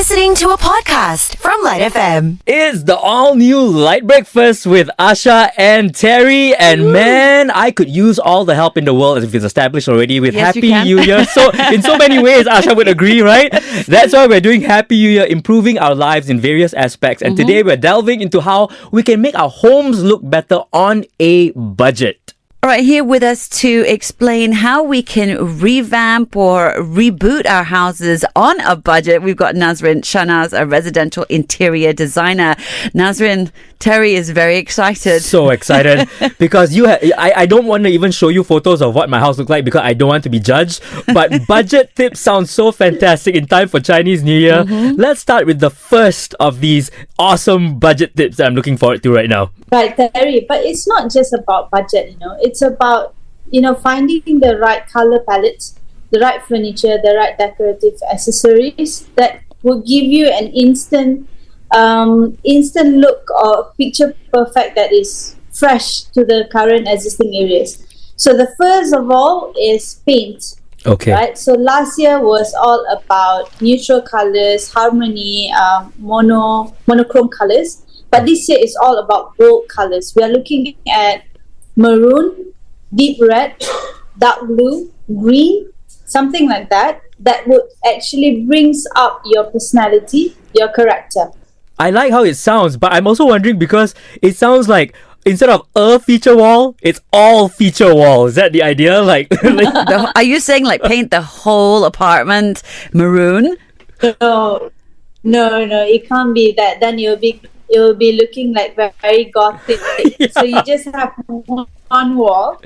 listening to a podcast from Lite FM. It's the all-new Light Breakfast with Asha and Terry. And man, I could use all the help in the world, as if it's established already, with Yes, you Happy can. New Year. So, in so many ways, Asha would agree, right? That's why we're doing Happy New Year, improving our lives in various aspects. And today we're delving into how we can make our homes look better on a budget. All right, here with us to explain how we can revamp or reboot our houses on a budget. We've got Shahnaz, a residential interior designer. Nazrin, Terry is very excited. So excited because I don't want to even show you photos of what my house looks like because I don't want to be judged. But budget tips sound so fantastic in time for Chinese New Year. Let's start with the first of these awesome budget tips that I'm looking forward to right now. Right, Terry. But it's not just about budget, It's about, finding the right color palettes, the right furniture, the right decorative accessories that will give you an instant look or picture perfect that is fresh to the current existing areas. So the first of all is paint. Okay. Right. So last year was all about neutral colors, harmony, monochrome colors. But this year is all about bold colors. We are looking at maroon, deep red, dark blue, green, something like that. That would actually brings up your personality, your character. I like how it sounds, but I'm also wondering because it sounds like instead of a feature wall, it's all feature wall. Is that the idea? Are you saying paint the whole apartment maroon? No, it can't be that. Then you'll be looking like very gothic. Yeah. So you just have one wall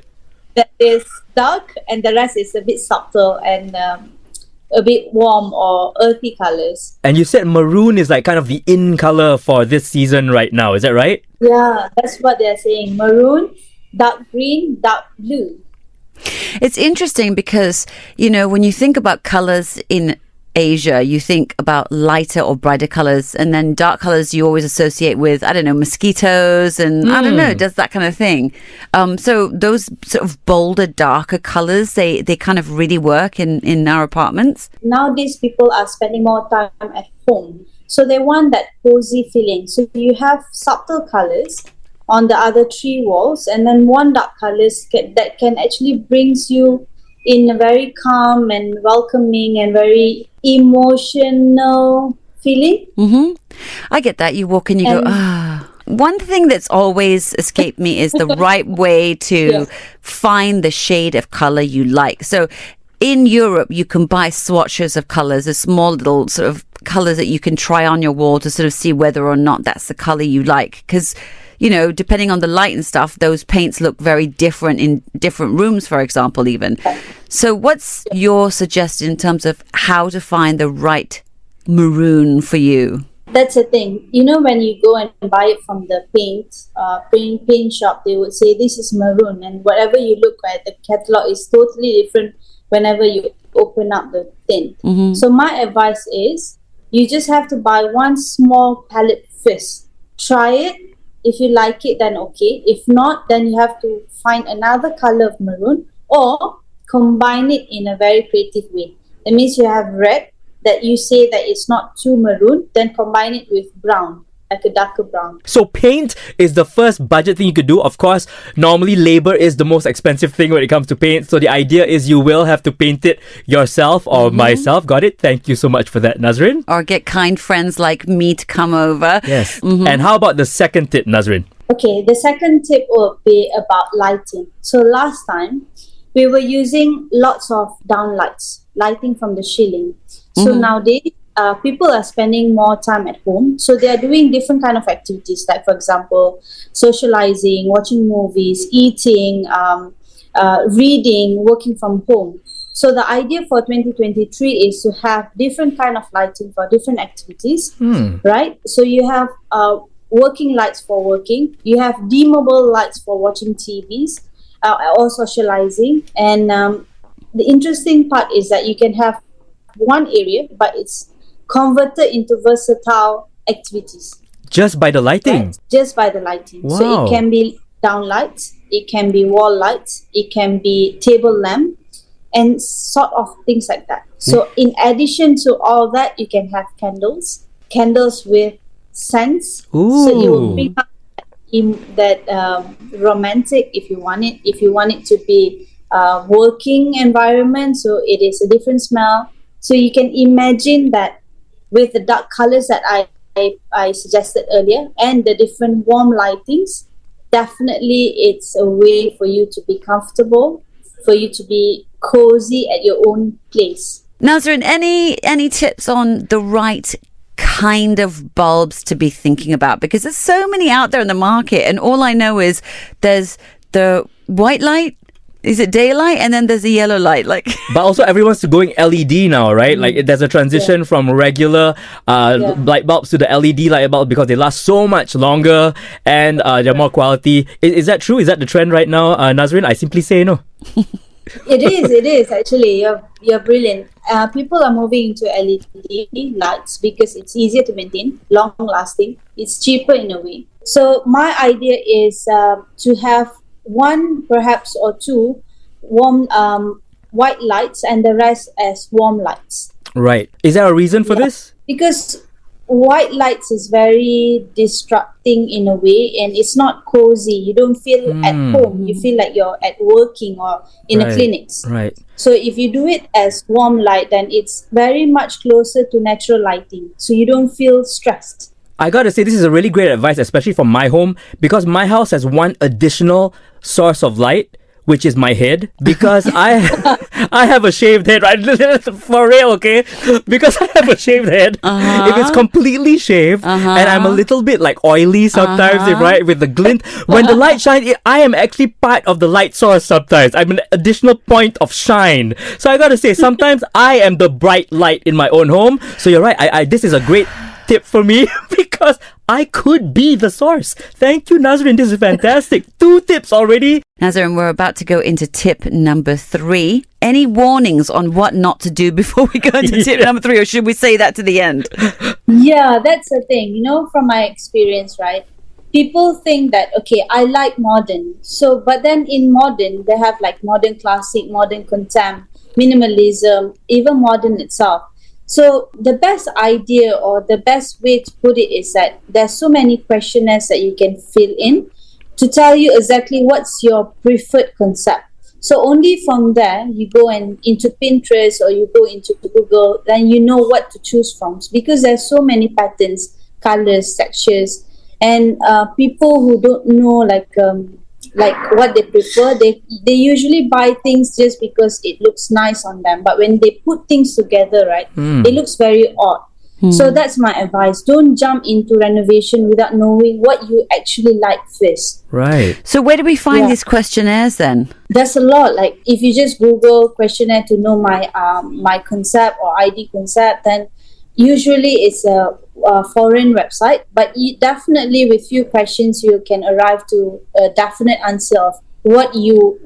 that is dark and the rest is a bit subtle and a bit warm or earthy colors. And you said maroon is kind of the in color for this season right now. Is that right? Yeah, that's what they're saying. Maroon, dark green, dark blue. It's interesting because, when you think about colors in Asia, you think about lighter or brighter colors, and then dark colors you always associate with, mosquitoes and does that kind of thing. So those sort of bolder, darker colors, they kind of really work in our apartments. Nowadays, people are spending more time at home. So they want that cozy feeling. So you have subtle colors on the other three walls, and then one dark colors that can actually brings you in a very calm and welcoming and very emotional feeling. I get that. You walk in, you go, ah. One thing that's always escaped me is the right way to find the shade of color you like. So in Europe, you can buy swatches of colors, a small little sort of colors that you can try on your wall to sort of see whether or not that's the color you like. Because depending on the light and stuff, those paints look very different in different rooms, for example, even. So what's your suggestion in terms of how to find the right maroon for you? That's the thing. When you go and buy it from the paint shop, they would say this is maroon, and whatever you look at, the catalog is totally different whenever you open up the tint. So my advice is you just have to buy one small palette first. Try it. If you like it, then okay. If not, then you have to find another color of maroon or combine it in a very creative way. That means you have red that you say that it's not too maroon, then combine it with brown, like a darker brown. So paint is the first budget thing you could do. Of course, normally labor is the most expensive thing when it comes to paint. So the idea is you will have to paint it yourself or myself. Got it? Thank you so much for that, Nazrin. Or get kind friends like me to come over. Yes. And how about the second tip, Nazrin? Okay, the second tip will be about lighting. So last time, we were using lots of downlights, lighting from the ceiling. So nowadays, people are spending more time at home. So they are doing different kind of activities, like, for example, socializing, watching movies, eating, reading, working from home. So the idea for 2023 is to have different kind of lighting for different activities, right? So you have working lights for working. You have dimmable lights for watching TVs or socializing. And the interesting part is that you can have one area, but it's converted into versatile activities. Just by the lighting? Right? Just by the lighting. Wow. So it can be down lights, it can be wall lights, it can be table lamp, and sort of things like that. So in addition to all that, you can have candles with scents. Ooh. So you will bring up that romantic, if you want it to be working environment, so it is a different smell. So you can imagine that with the dark colors that I suggested earlier and the different warm lightings, definitely it's a way for you to be comfortable, for you to be cozy at your own place. Nazrin, any tips on the right kind of bulbs to be thinking about? Because there's so many out there in the market, and all I know is there's the white light, is it daylight, and then there's the yellow light. Like, but also everyone's going LED now, right? Like there's a transition from regular light bulbs to the LED light bulb because they last so much longer and they're more quality. Is that true? Is that the trend right now, Nazrin? I simply say no. It is actually. You're brilliant. People are moving into LED lights because it's easier to maintain, long lasting. It's cheaper in a way. So my idea is to have one, perhaps, or two warm white lights and the rest as warm lights. Right. Is there a reason for this? Because white lights is very distracting in a way, and it's not cozy. You don't feel at home. You feel like you're at working or in a clinics. Right. So if you do it as warm light, then it's very much closer to natural lighting. So you don't feel stressed. I gotta say, this is a really great advice, especially for my home, because my house has one additional source of light, which is my head, because I have a shaved head, right? For real, okay? Because I have a shaved head. If it's completely shaved and I'm a little bit like oily sometimes, right? With the glint, when the light shines, I am actually part of the light source sometimes. I'm an additional point of shine. So I gotta say, sometimes I am the bright light in my own home. So you're right, I this is a great tip for me because I could be the source. Thank you, Nazrin. This is fantastic. 2 tips already. Nazrin, we're about to go into tip number 3. Any warnings on what not to do before we go into tip number 3, or should we say that to the end? Yeah, that's the thing. From my experience, right? People think that, okay, I like modern. So, but then in modern, they have like modern classic, modern contempt, minimalism, even modern itself. So the best idea or the best way to put it is that there's so many questionnaires that you can fill in to tell you exactly what's your preferred concept. So only from there, you go into Pinterest or you go into Google, then you know what to choose from. Because there's so many patterns, colors, textures, and people who don't know like what they prefer, they usually buy things just because it looks nice on them. But when they put things together, right, it looks very odd. So that's my advice. Don't jump into renovation without knowing what you actually like first. Right. So where do we find these questionnaires then? There's a lot. Like if you just Google questionnaire to know my my concept or ID concept, then usually it's a foreign website, but definitely with few questions you can arrive to a definite answer of what you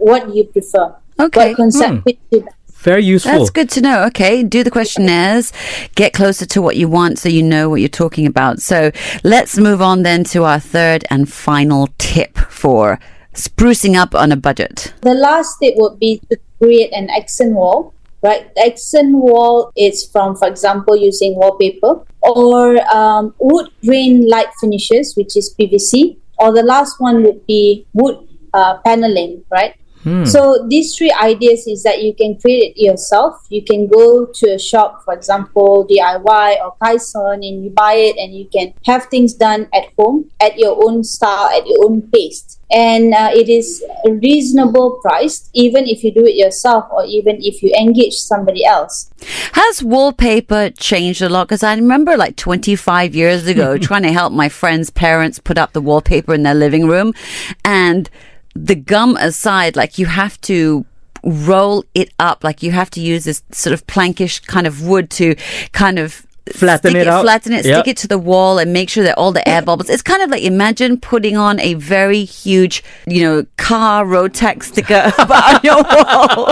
prefer. Okay. What concept fits you best. Very useful. That's good to know. Okay, do the questionnaires, get closer to what you want so you know what you're talking about. So let's move on then to our third and final tip for sprucing up on a budget. The last tip would be to create an accent wall. Right, the accent wall is from, for example, using wallpaper or wood grain light finishes, which is PVC, or the last one would be wood paneling, right? So these 3 ideas is that you can create it yourself. You can go to a shop, for example, DIY or Kaison, and you buy it and you can have things done at home at your own style, at your own pace. And it is reasonable priced, even if you do it yourself or even if you engage somebody else. Has wallpaper changed a lot? Because I remember like 25 years ago trying to help my friends' parents put up the wallpaper in their living room, and the gum aside, like you have to roll it up, like you have to use this sort of plankish kind of wood to kind of Flatten it out. Flatten it, Yep. stick it to the wall, and make sure that all the air bubbles. It's kind of like, imagine putting on a very huge, car road tax sticker on your wall.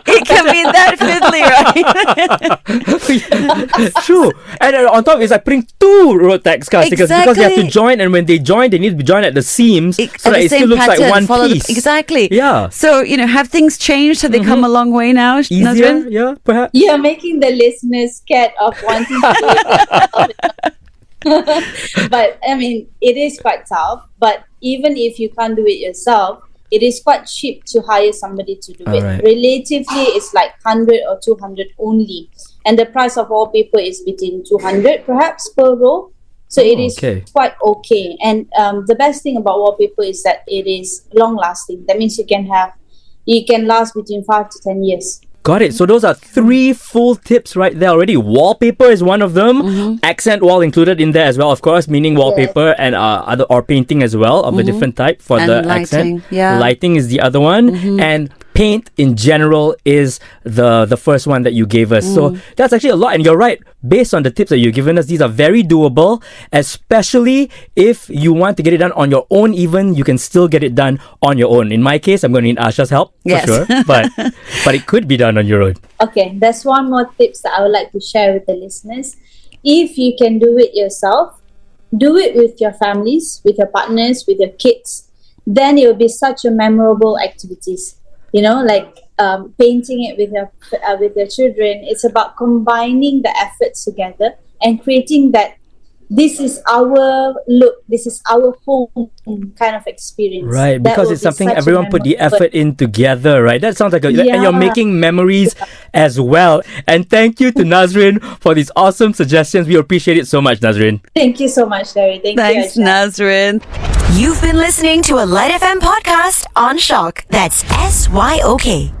It can be that fiddly, right? True. And on top, it's like putting 2 road tax car stickers because they have to Exactly. join, and when they join, they need to be joined at the seams so At that the it still same looks like pattern, one follow the- piece. exactly. Yeah. So, have things changed? Have they come a long way now, Easier, Nazrin? yeah, perhaps. You're making the listeners scared of wanting to do it. But I mean, it is quite tough. But even if you can't do it yourself, it is quite cheap to hire somebody to do it. Alright. Relatively, it's like 100 or 200 only. And the price of wallpaper is between 200 perhaps per row. So it is okay. quite okay. And the best thing about wallpaper is that it is long lasting. That means you can last between 5 to 10 years. Got it. So those are 3 full tips right there already. Wallpaper is one of them. Accent wall included in there as well, of course, meaning wallpaper and other or painting as well of a different type for And the lighting, accent. yeah. Lighting is the other one, and paint in general is the first one that you gave us. So that's actually a lot, and you're right. Based on the tips that you've given us, these are very doable, especially if you want to get it done on your own. Even you can still get it done on your own. In my case, I'm going to need Asha's help Yes. for sure, but it could be done on your own. Okay, there's one more tips that I would like to share with the listeners. If you can do it yourself, do it with your families, with your partners, with your kids. Then it will be such a memorable activities. Like painting it with your children. It's about combining the efforts together and creating that this is our look, this is our home kind of experience. Right, That because will it's be something such a everyone put the memorable- effort in together, right? That sounds like and Yeah. you're making memories as well. And thank you to Nazrin for these awesome suggestions. We appreciate it so much, Nazrin. Thank you so much, Larry. Thanks, you, Aisha. Nazrin. You've been listening to a Lite FM podcast on Shock. That's SYOK.